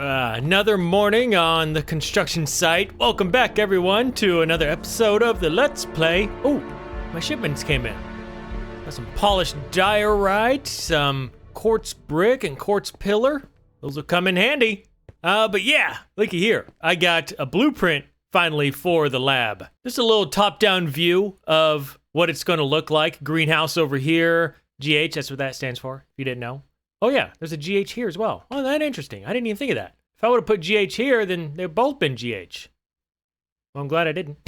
Another morning on the construction site. Welcome back, everyone, to another episode of the Let's Play. Oh, my shipments came in. Got some polished diorite, some quartz brick, and quartz pillar. Those will come in handy. But yeah, looky here. I got a blueprint, finally, for the lab. Just a little top-down view of what it's going to look like. Greenhouse over here. GH, that's what that stands for, if you didn't know. Oh yeah, there's a GH here as well. Oh, that's interesting. I didn't even think of that. If I would have put GH here, then they've both been GH. Well, I'm glad I didn't.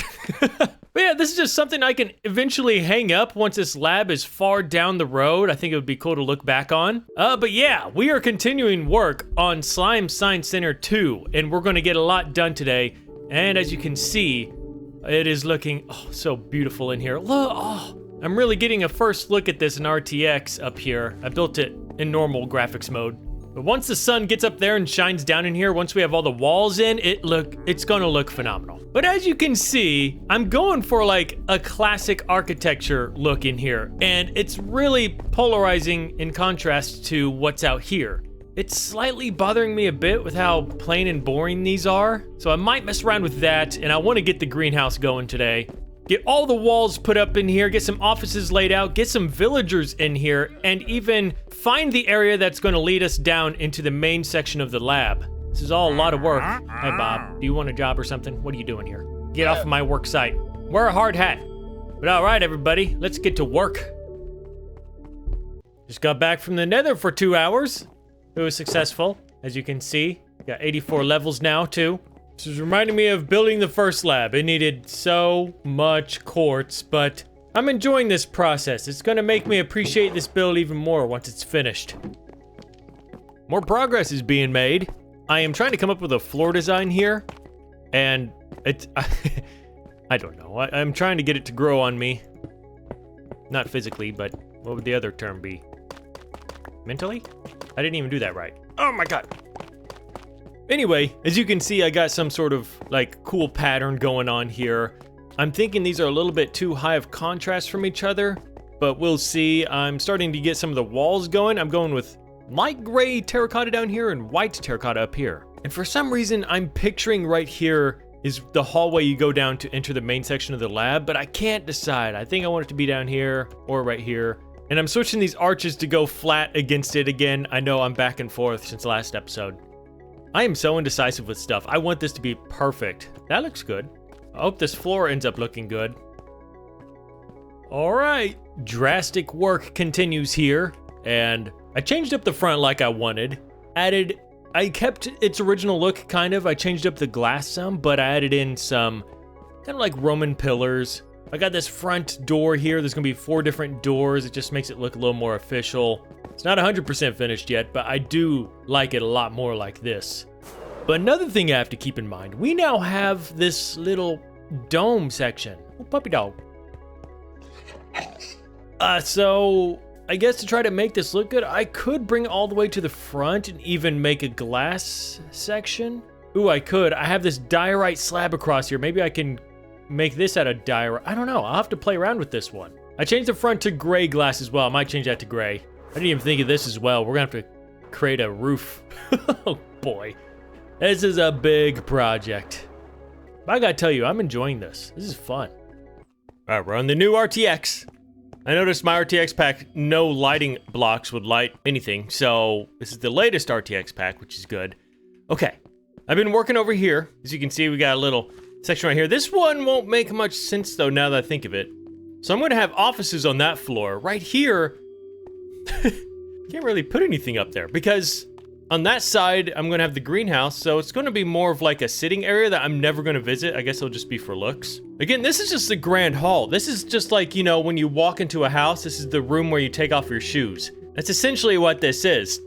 But yeah, this is just something I can eventually hang up once this lab is far down the road. I think it would be cool to look back on. But yeah, we are continuing work on Slime Science Center 2, and we're going to get a lot done today. And as you can see, it is looking so beautiful in here. Look, I'm really getting a first look at this in RTX up here. I built it in normal graphics mode. But once the sun gets up there and shines down in here, once we have all the walls in, it's gonna look phenomenal. But as you can see, I'm going for like a classic architecture look in here, and it's really polarizing in contrast to what's out here. It's slightly bothering me a bit with how plain and boring these are, so I might mess around with that, and I wanna get the greenhouse going today. Get all the walls put up in here, get some offices laid out, get some villagers in here, and even find the area that's going to lead us down into the main section of the lab. This is all a lot of work. Hey, Bob, do you want a job or something? What are you doing here? Get off of my work site. Wear a hard hat. But all right, everybody, let's get to work. Just got back from the Nether for 2 hours. It was successful, as you can see. Got 84 levels now, too. This is reminding me of building the first lab. It needed so much quartz, but I'm enjoying this process. It's gonna make me appreciate this build even more once it's finished. More progress is being made. I am trying to come up with a floor design here, and it's, I don't know. I'm trying to get it to grow on me. Not physically, but what would the other term be? Mentally? I didn't even do that right. Oh my God. Anyway, as you can see, I got some sort of like cool pattern going on here. I'm thinking these are a little bit too high of contrast from each other, but we'll see. I'm starting to get some of the walls going. I'm going with light gray terracotta down here and white terracotta up here. And for some reason, I'm picturing right here is the hallway you go down to enter the main section of the lab, but I can't decide. I think I want it to be down here or right here. And I'm switching these arches to go flat against it again. I know I'm back and forth since the last episode. I am so indecisive with stuff. I want this to be perfect. That looks good. I hope this floor ends up looking good. All right, drastic work continues here. And I changed up the front like I wanted. I kept its original look, kind of. I changed up the glass some, but I added in some kind of like Roman pillars. I got this front door here. There's gonna be 4 different doors. It just makes it look a little more official. It's not 100% finished yet, but I do like it a lot more like this. But another thing I have to keep in mind, we now have this little dome section. Oh, puppy dog. So I guess to try to make this look good, I could bring it all the way to the front and even make a glass section. Ooh, I could. I have this diorite slab across here. Maybe I can make this out of diorite. I don't know. I'll have to play around with this one. I changed the front to gray glass as well. I might change that to gray. I didn't even think of this as well. We're gonna have to create a roof. Oh boy. This is a big project. But I gotta tell you, I'm enjoying this. This is fun. All right, we're on the new RTX. I noticed my RTX pack, no lighting blocks would light anything. So this is the latest RTX pack, which is good. Okay, I've been working over here. As you can see, we got a little section right here. This one won't make much sense though, now that I think of it. So I'm gonna have offices on that floor. Right here, can't really put anything up there because on that side, I'm gonna have the greenhouse, so it's gonna be more of like a sitting area that I'm never gonna visit. I guess it'll just be for looks. Again, this is just the grand hall. This is just like, you know, when you walk into a house, this is the room where you take off your shoes. That's essentially what this is.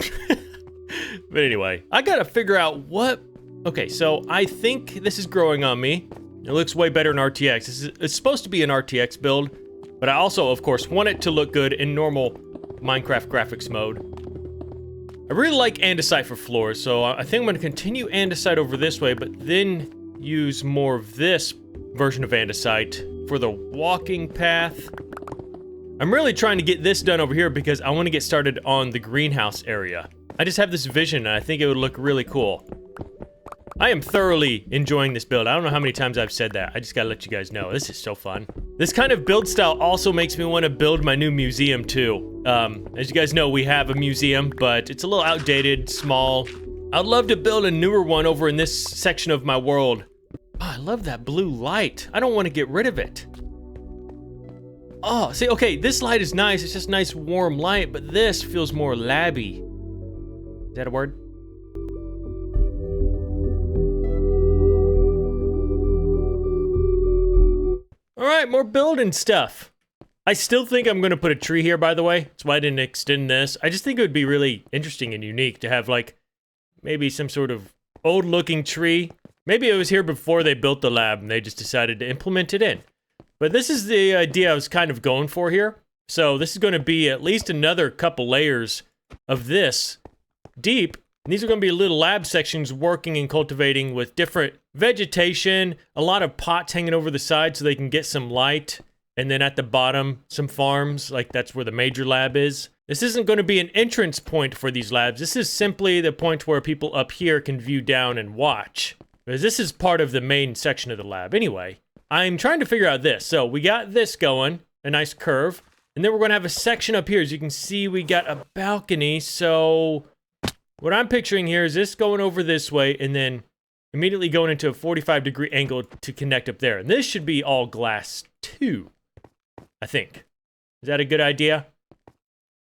But anyway, I gotta figure out what... Okay, so I think this is growing on me. It looks way better in RTX. It's supposed to be an RTX build, but I also, of course, want it to look good in normal Minecraft graphics mode. I really like andesite for floors, so I think I'm going to continue andesite over this way, but then use more of this version of andesite for the walking path. I'm really trying to get this done over here because I want to get started on the greenhouse area. I just have this vision, and I think it would look really cool. I am thoroughly enjoying this build. I don't know how many times I've said that. I just gotta let you guys know. This is so fun. This kind of build style also makes me want to build my new museum too. As you guys know, we have a museum, but it's a little outdated, small. I'd love to build a newer one over in this section of my world. Oh, I love that blue light. I don't want to get rid of it. Oh, see, okay, this light is nice. It's just nice warm light, but this feels more labby. Is that a word? All right, more building stuff. I still think I'm going to put a tree here, by the way. That's why I didn't extend this. I just think it would be really interesting and unique to have, like, maybe some sort of old-looking tree. Maybe it was here before they built the lab and they just decided to implement it in. But this is the idea I was kind of going for here. So this is going to be at least another couple layers of this deep. And these are going to be little lab sections working and cultivating with different vegetation, a lot of pots hanging over the side so they can get some light. And then at the bottom, some farms, like that's where the major lab is. This isn't going to be an entrance point for these labs. This is simply the point where people up here can view down and watch. Because this is part of the main section of the lab. Anyway, I'm trying to figure out this. So we got this going, a nice curve. And then we're going to have a section up here. As you can see, we got a balcony. So what I'm picturing here is this going over this way and then immediately going into a 45-degree angle to connect up there. And this should be all glass too, I think. Is that a good idea?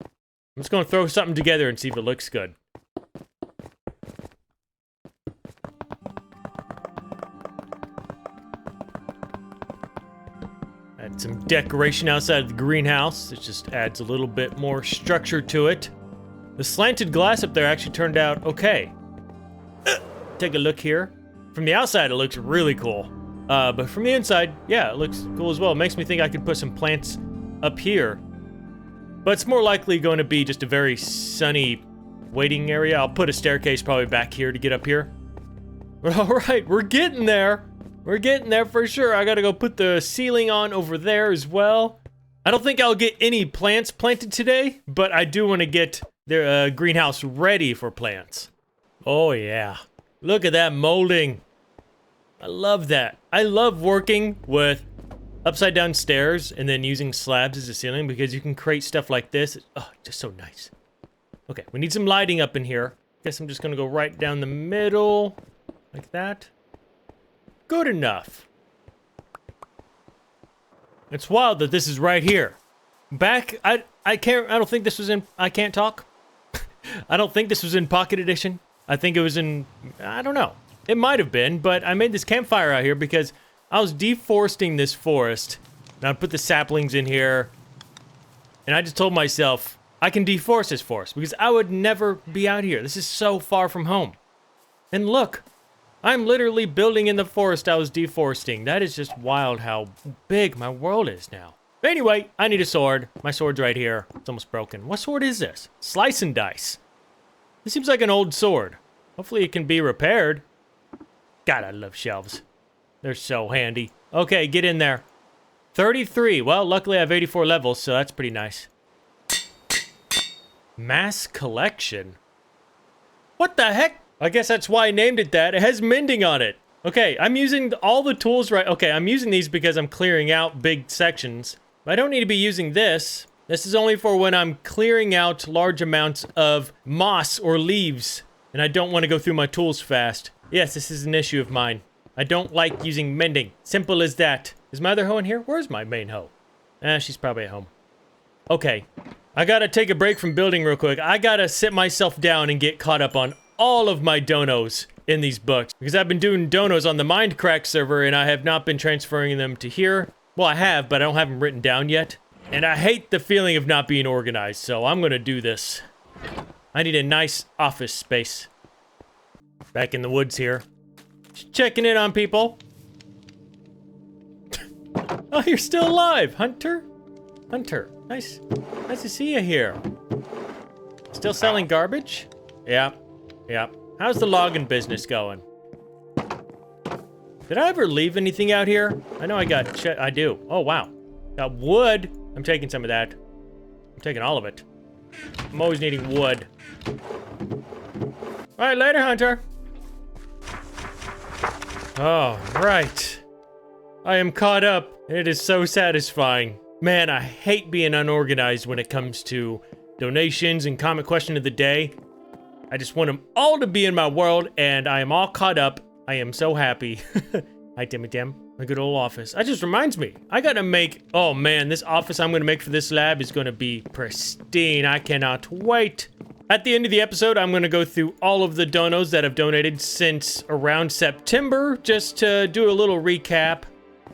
I'm just going to throw something together and see if it looks good. Add some decoration outside of the greenhouse. It just adds a little bit more structure to it. The slanted glass up there actually turned out okay. Take a look here. From the outside, it looks really cool. But from the inside, yeah, it looks cool as well. It makes me think I could put some plants up here. But it's more likely going to be just a very sunny waiting area. I'll put a staircase probably back here to get up here. But all right, we're getting there. We're getting there for sure. I gotta go put the ceiling on over there as well. I don't think I'll get any plants planted today, but I do want to get the greenhouse ready for plants. Oh yeah, look at that molding. I love that. I love working with upside down stairs and then using slabs as a ceiling because you can create stuff like this. Oh, just so nice. Okay, we need some lighting up in here. Guess I'm just gonna go right down the middle like that. Good enough. It's wild that this is right here. Back, I don't think this was in, I can't talk. I don't think this was in Pocket Edition. I think it was in, I don't know. It might have been, but I made this campfire out here because I was deforesting this forest. And I put the saplings in here. And I just told myself, I can deforest this forest because I would never be out here. This is so far from home. And look, I'm literally building in the forest I was deforesting. That is just wild how big my world is now. But anyway, I need a sword. My sword's right here. It's almost broken. What sword is this? Slice and dice. This seems like an old sword. Hopefully it can be repaired. God, I love shelves. They're so handy. Okay, get in there. 33. Well, luckily I have 84 levels, so that's pretty nice. Mass collection. What the heck? I guess that's why I named it that. It has mending on it. Okay, I'm using all the tools right. Okay, I'm using these because I'm clearing out big sections. But I don't need to be using this. This is only for when I'm clearing out large amounts of moss or leaves. And I don't want to go through my tools fast. Yes, this is an issue of mine. I don't like using mending. Simple as that. Is my other hoe in here? Where's my main hoe? She's probably at home. Okay. I gotta take a break from building real quick. I gotta sit myself down and get caught up on all of my donos in these books. Because I've been doing donos on the Mindcrack server and I have not been transferring them to here. Well, I have, but I don't have them written down yet. And I hate the feeling of not being organized, so I'm gonna do this. I need a nice office space. Back in the woods here. Just checking in on people. Oh, you're still alive, Hunter. Hunter, nice to see you here. Still selling garbage? Yeah. How's the logging business going? Did I ever leave anything out here? I know I got I do. Oh, wow. Got wood. I'm taking some of that. I'm taking all of it. I'm always needing wood. All right, later, Hunter. All right. I am caught up. It is so satisfying. Man, I hate being unorganized when it comes to donations and comment question of the day. I just want them all to be in my world, and I am all caught up. I am so happy. Hi, Timmy Tim. My good old office. That just reminds me. I gotta make... Oh, man. This office I'm gonna make for this lab is gonna be pristine. I cannot wait. At the end of the episode, I'm gonna go through all of the donos that have donated since around September, just to do a little recap.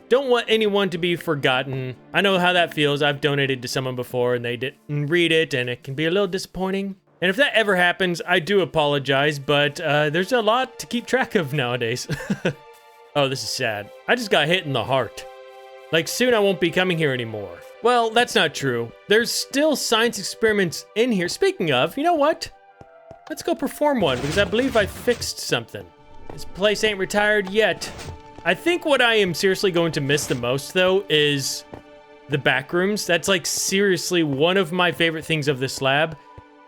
Don't want anyone to be forgotten. I know how that feels. I've donated to someone before and they didn't read it, and it can be a little disappointing. And if that ever happens, I do apologize, but there's a lot to keep track of nowadays. Oh, this is sad. I just got hit in the heart. Like, soon I won't be coming here anymore. Well, that's not true. There's still science experiments in here. Speaking of, you know what? Let's go perform one, because I believe I fixed something. This place ain't retired yet. I think what I am seriously going to miss the most, though, is the back rooms. That's, like, seriously one of my favorite things of this lab.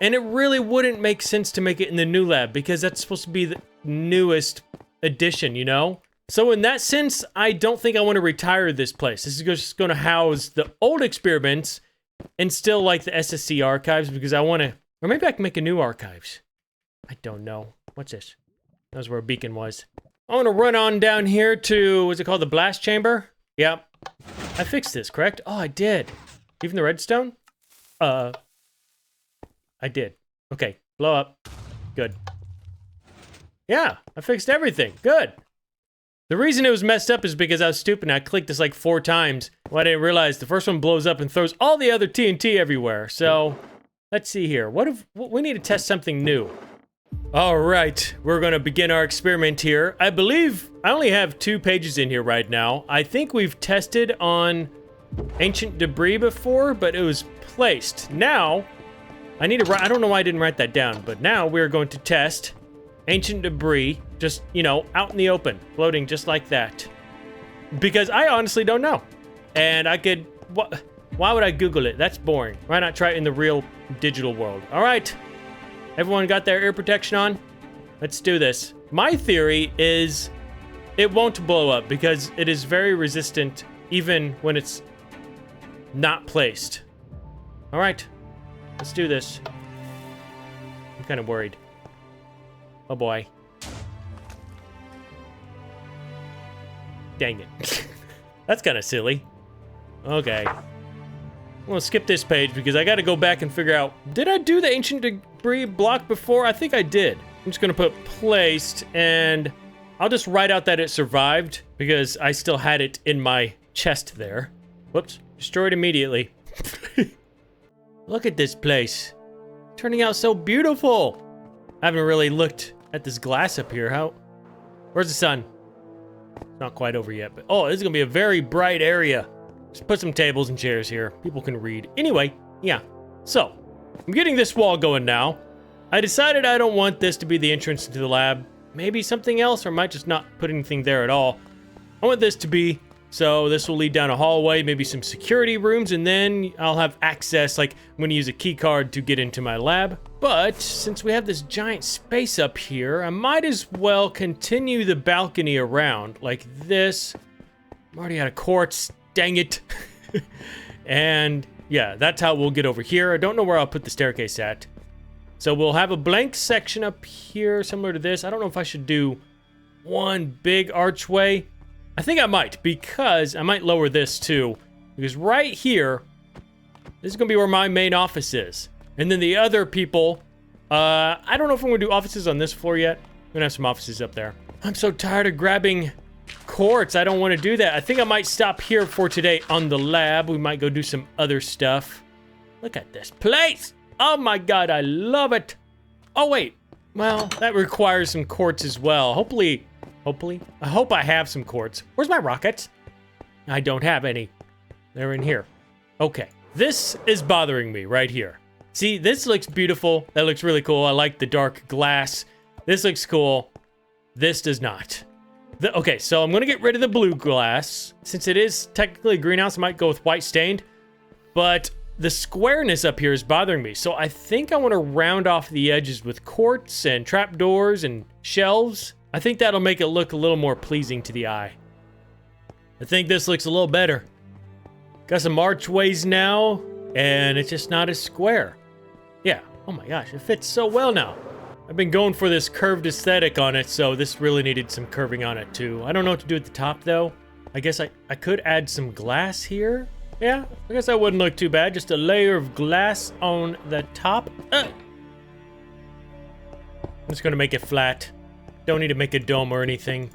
And it really wouldn't make sense to make it in the new lab, because that's supposed to be the newest addition, you know? So in that sense, I don't think I want to retire this place. This is just going to house the old experiments and still, like, the SSC archives, because I want to... Or maybe I can make a new archives. I don't know. What's this? That was where a beacon was. I want to run on down here to, what's it called, the blast chamber? Yep. I fixed this, correct? Oh, I did. Even the redstone? I did. Okay, blow up. Good. Yeah, I fixed everything. Good. The reason it was messed up is because I was stupid and I clicked this like 4 times. Well, I didn't realize the first one blows up and throws all the other TNT everywhere. So, let's see here. We need to test something new. All right, we're going to begin our experiment here. I believe I only have 2 pages in here right now. I think we've tested on ancient debris before, but it was placed. Now, I need to write, I don't know why I didn't write that down, but now we're going to test ancient debris, just, you know, out in the open, floating just like that. Because I honestly don't know. And I could, why would I Google it? That's boring. Why not try it in the real digital world? All right. Everyone got their ear protection on? Let's do this. My theory is it won't blow up because it is very resistant even when it's not placed. All right, let's do this. I'm kind of worried. Oh boy. Dang it. That's kind of silly. Okay. I'm gonna skip this page because I gotta go back and figure out, did I do the ancient debris block before? I think I did. I'm just gonna put placed, and I'll just write out that it survived because I still had it in my chest there. Whoops, destroyed immediately. Look at this place. Turning out so beautiful. I haven't really looked at this glass up here. Where's the sun? It's not quite over yet, but oh, this is gonna be a very bright area. Just put some tables and chairs here. People can read. Anyway, yeah. So, I'm getting this wall going now. I decided I don't want this to be the entrance to the lab. Maybe something else, or I might just not put anything there at all. I want this to be, so this will lead down a hallway, maybe some security rooms, and then I'll have access, like I'm going to use a key card to get into my lab. But since we have this giant space up here, I might as well continue the balcony around like this. I'm already out of quartz. Dang it. And yeah, that's how we'll get over here. I don't know where I'll put the staircase at. So we'll have a blank section up here similar to this. I don't know if I should do one big archway. I think I might, because I might lower this too. Because right here, this is going to be where my main office is. And then the other people, I don't know if I'm going to do offices on this floor yet. I'm going to have some offices up there. I'm so tired of grabbing quartz. I don't want to do that. I think I might stop here for today on the lab. We might go do some other stuff. Look at this place. Oh my god, I love it. Oh wait, well, that requires some quartz as well. Hopefully, I hope I have some quartz. Where's my rockets? I don't have any. They're in here. Okay, this is bothering me right here. See, this looks beautiful. That looks really cool. I like the dark glass. This looks cool. This does not. Okay, so I'm going to get rid of the blue glass. Since it is technically a greenhouse, I might go with white stained. But the squareness up here is bothering me. So I think I want to round off the edges with quartz and trapdoors and shelves. I think that'll make it look a little more pleasing to the eye. I think this looks a little better. Got some archways now, and it's just not as square. Yeah, oh my gosh, it fits so well now. I've been going for this curved aesthetic on it, so this really needed some curving on it too. I don't know what to do at the top though. I guess I could add some glass here. Yeah, I guess that wouldn't look too bad. Just a layer of glass on the top. I'm just gonna make it flat. Don't need to make a dome or anything.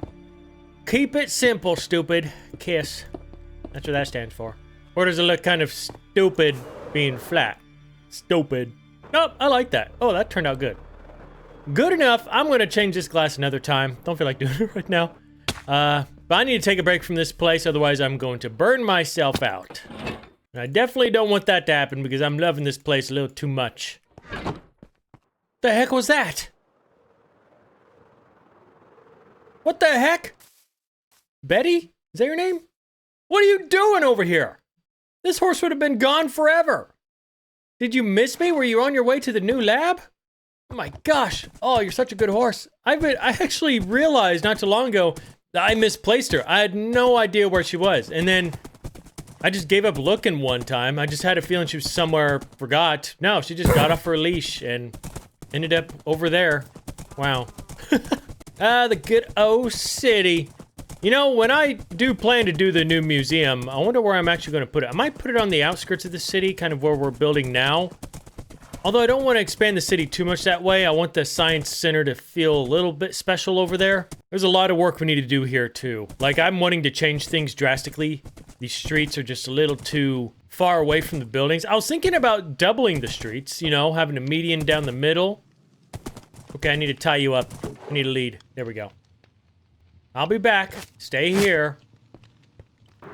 Keep it simple, stupid. KISS. That's what that stands for. Or does it look kind of stupid being flat? Stupid. Nope, I like that. Oh, that turned out good. Good enough. I'm gonna change this glass another time. Don't feel like doing it right now. But I need to take a break from this place, otherwise I'm going to burn myself out. And I definitely don't want that to happen because I'm loving this place a little too much. The heck was that? What the heck? Betty? Is that your name? What are you doing over here? This horse would have been gone forever. Did you miss me? Were you on your way to the new lab? Oh my gosh. Oh, you're such a good horse. I actually realized not too long ago that I misplaced her. I had no idea where she was. And then I just gave up looking one time. I just had a feeling she was somewhere, forgot. No, she just got off her leash and ended up over there. Wow. The good old city. You know, when I do plan to do the new museum, I wonder where I'm actually going to put it. I might put it on the outskirts of the city, kind of where we're building now. Although I don't want to expand the city too much that way. I want the science center to feel a little bit special over there. There's a lot of work we need to do here too. Like, I'm wanting to change things drastically. These streets are just a little too far away from the buildings. I was thinking about doubling the streets, you know, having a median down the middle. Okay, I need to tie you up. I need a lead. There we go. I'll be back. Stay here.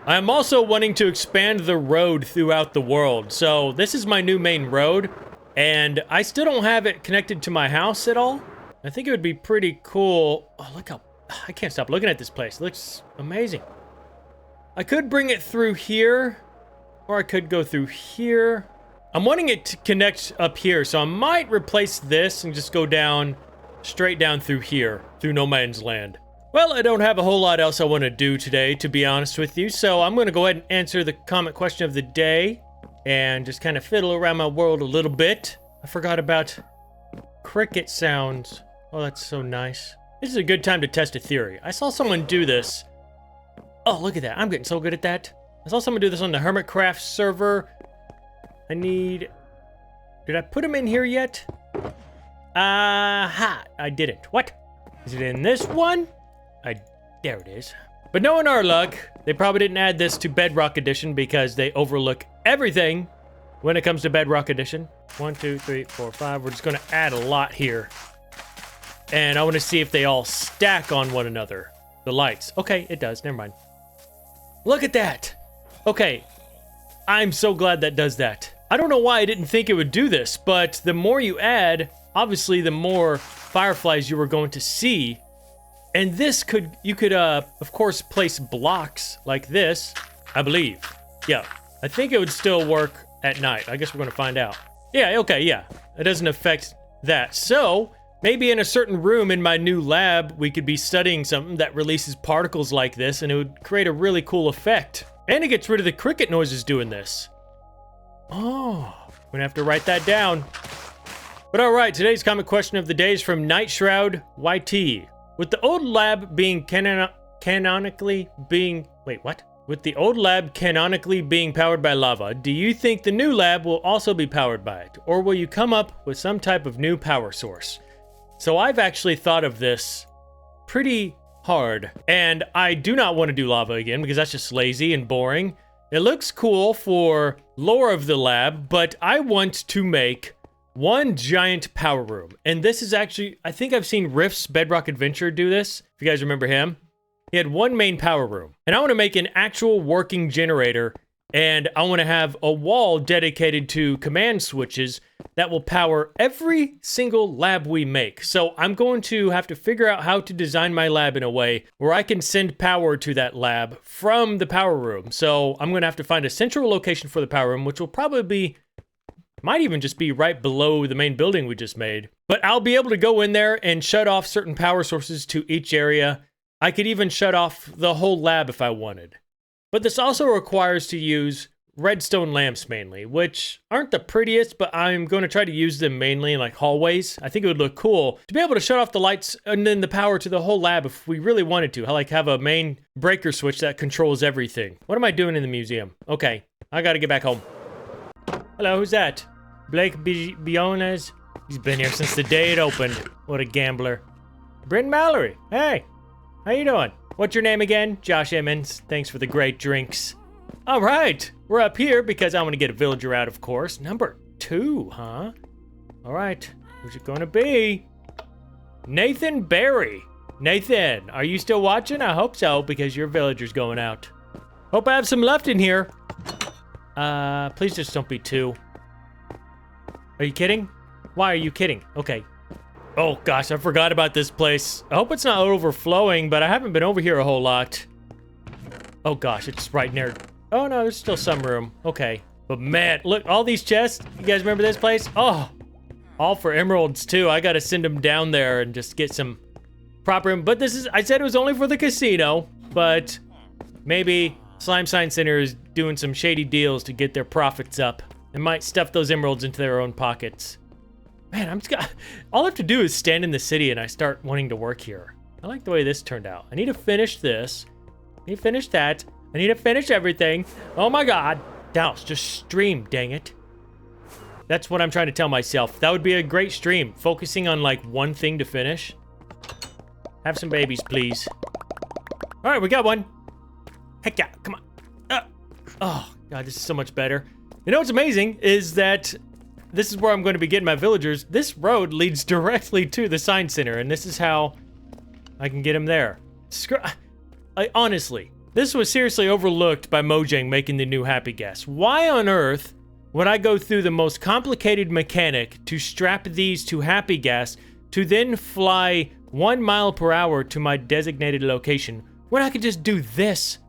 I'm also wanting to expand the road throughout the world. So this is my new main road, and I still don't have it connected to my house at all. I think it would be pretty cool. Oh, look how... I can't stop looking at this place. It looks amazing. I could bring it through here, or I could go through here. I'm wanting it to connect up here, so I might replace this and just go down, straight down through here, through no man's land. Well, I don't have a whole lot else I want to do today, to be honest with you, so I'm going to go ahead and answer the comment question of the day and just kind of fiddle around my world a little bit. I forgot about cricket sounds. Oh, that's so nice. This is a good time to test a theory. I saw someone do this. Oh, look at that. I'm getting so good at that. I saw someone do this on the Hermitcraft server. I need... Did I put them in here yet? Aha! I didn't. What? Is it in this one? There it is. But no, in our luck, they probably didn't add this to Bedrock Edition because they overlook everything when it comes to Bedrock Edition. 1, 2, 3, 4, 5. We're just going to add a lot here. And I want to see if they all stack on one another. The lights. Okay, it does. Never mind. Look at that. Okay. I'm so glad that does that. I don't know why I didn't think it would do this, but the more you add, obviously the more fireflies you were going to see. And this you could, of course, place blocks like this, I believe. Yeah, I think it would still work at night. I guess we're going to find out. Yeah, okay, yeah. It doesn't affect that. So, maybe in a certain room in my new lab, we could be studying something that releases particles like this, and it would create a really cool effect. And it gets rid of the cricket noises doing this. Oh, I'm going to have to write that down. But alright, today's comment question of the day is from Night Shroud YT. With the old lab being canonically being... Wait, what? With the old lab canonically being powered by lava, do you think the new lab will also be powered by it? Or will you come up with some type of new power source? So I've actually thought of this pretty hard. And I do not want to do lava again because that's just lazy and boring. It looks cool for lore of the lab, but I want to make one giant power room. And this is actually, I think I've seen Rift's Bedrock Adventure do this, if you guys remember him. He had one main power room. And I want to make an actual working generator And I want to have a wall dedicated to command switches that will power every single lab we make. So I'm going to have to figure out how to design my lab in a way where I can send power to that lab from the power room. So I'm going to have to find a central location for the power room, which will probably be, might even just be right below the main building we just made. But I'll be able to go in there and shut off certain power sources to each area. I could even shut off the whole lab if I wanted. But this also requires to use redstone lamps mainly, which aren't the prettiest, but I'm going to try to use them mainly in like hallways. I think it would look cool to be able to shut off the lights and then the power to the whole lab if we really wanted to. I like have a main breaker switch that controls everything. What am I doing in the museum? Okay, I got to get back home. Hello, who's that? Blake Biones? He's been here since the day it opened. What a gambler. Bryn Mallory, hey, how you doing? What's your name again? Josh Emmons. Thanks for the great drinks. All right, we're up here because I want to get a villager out, of course. Number 2, huh? All right, who's it gonna be? Nathan Barry. Nathan, are you still watching? I hope so, because your villager's going out. Hope I have some left in here. Please just don't be 2. Are you kidding? Why are you kidding? Okay. Oh gosh, I forgot about this place. I hope it's not overflowing, but I haven't been over here a whole lot. Oh gosh, it's right near... Oh no, there's still some room. Okay. But man, look, all these chests. You guys remember this place? Oh, all for emeralds too. I gotta send them down there and just get some proper... But this is... I said it was only for the casino, but maybe Slime Science Center is doing some shady deals to get their profits up. They might stuff those emeralds into their own pockets. Man, I'm just all I have to do is stand in the city and I start wanting to work here. I like the way this turned out. I need to finish this. I need to finish that. I need to finish everything. Oh my god. Dallas, just stream, dang it. That's what I'm trying to tell myself. That would be a great stream. Focusing on like one thing to finish. Have some babies, please. All right, we got one. Heck yeah, come on. Oh god, this is so much better. You know what's amazing is that this is where I'm going to be getting my villagers. This road leads directly to the science center, and this is how I can get them there. Honestly, this was seriously overlooked by Mojang making the new Happy Gas. Why on earth would I go through the most complicated mechanic to strap these to Happy Gas to then fly 1 mile per hour to my designated location when I could just do this?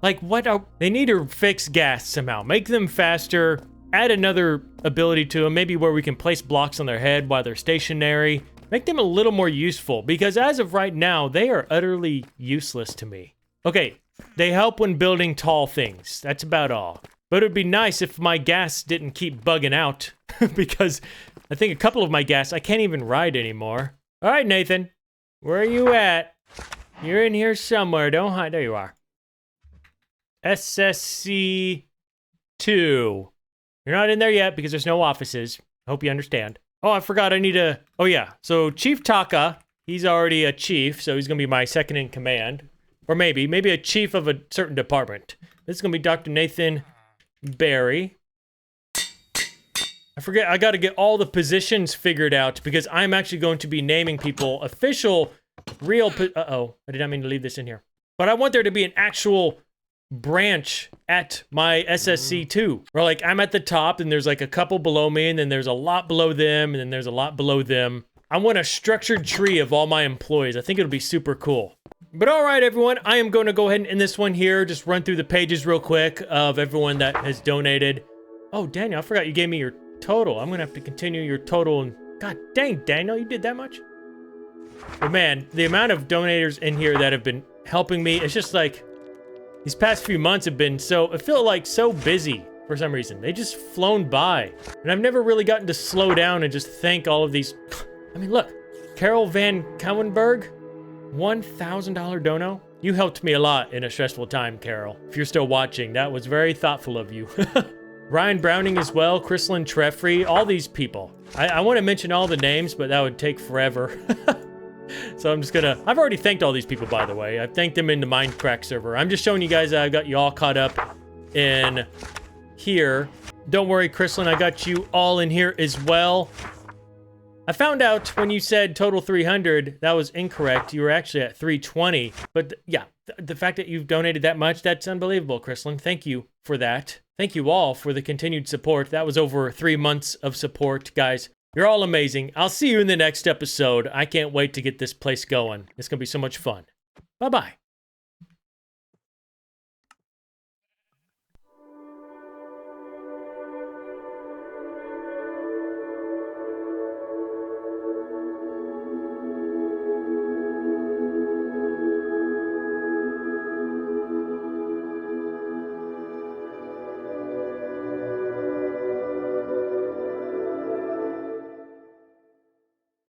Like, what are... They need to fix gas somehow. Make them faster. Add another ability to them, maybe where we can place blocks on their head while they're stationary. Make them a little more useful, because as of right now, they are utterly useless to me. Okay, they help when building tall things. That's about all. But it would be nice if my gas didn't keep bugging out, because I think a couple of my gas I can't even ride anymore. All right, Nathan, where are you at? You're in here somewhere. Don't hide. There you are. SSC 2. You're not in there yet because there's no offices. I hope you understand. Oh, I forgot I need to... Oh, yeah. So Chief Taka, he's already a chief, so he's going to be my second in command. Or maybe a chief of a certain department. This is going to be Dr. Nathan Barry. I forget, I got to get all the positions figured out because I'm actually going to be naming people official, real... Uh-oh, I did not mean to leave this in here. But I want there to be an actual... branch at my SSC2 where like I'm at the top and there's like a couple below me and then there's a lot below them and then there's a lot below them. I want a structured tree of all my employees. I think it'll be super cool. But all right, everyone, I am going to go ahead and end this one here. Just run through the pages real quick of everyone that has donated. Oh, Daniel, I forgot you gave me your total. I'm going to have to continue your total. And god dang, Daniel, you did that much? But man, the amount of donators in here that have been helping me, it's just like these past few months have been I feel like so busy for some reason. They just flown by. And I've never really gotten to slow down and just thank all of these. I mean, look, Carol Van Cowenberg, $1,000 dono. You helped me a lot in a stressful time, Carol. If you're still watching, that was very thoughtful of you. Ryan Browning as well, Chrislyn Treffrey, all these people. I want to mention all the names, but that would take forever. So I'm just gonna... I've already thanked all these people, by the way. I've thanked them in the Minecraft server. I'm just showing you guys that I got you all caught up in here. Don't worry, Chrislyn, I got you all in here as well. I found out when you said total 300, that was incorrect. You were actually at 320. But yeah, the fact that you've donated that much, that's unbelievable, Chrislin. Thank you for that. Thank you all for the continued support. That was over 3 months of support, guys. You're all amazing. I'll see you in the next episode. I can't wait to get this place going. It's going to be so much fun. Bye-bye.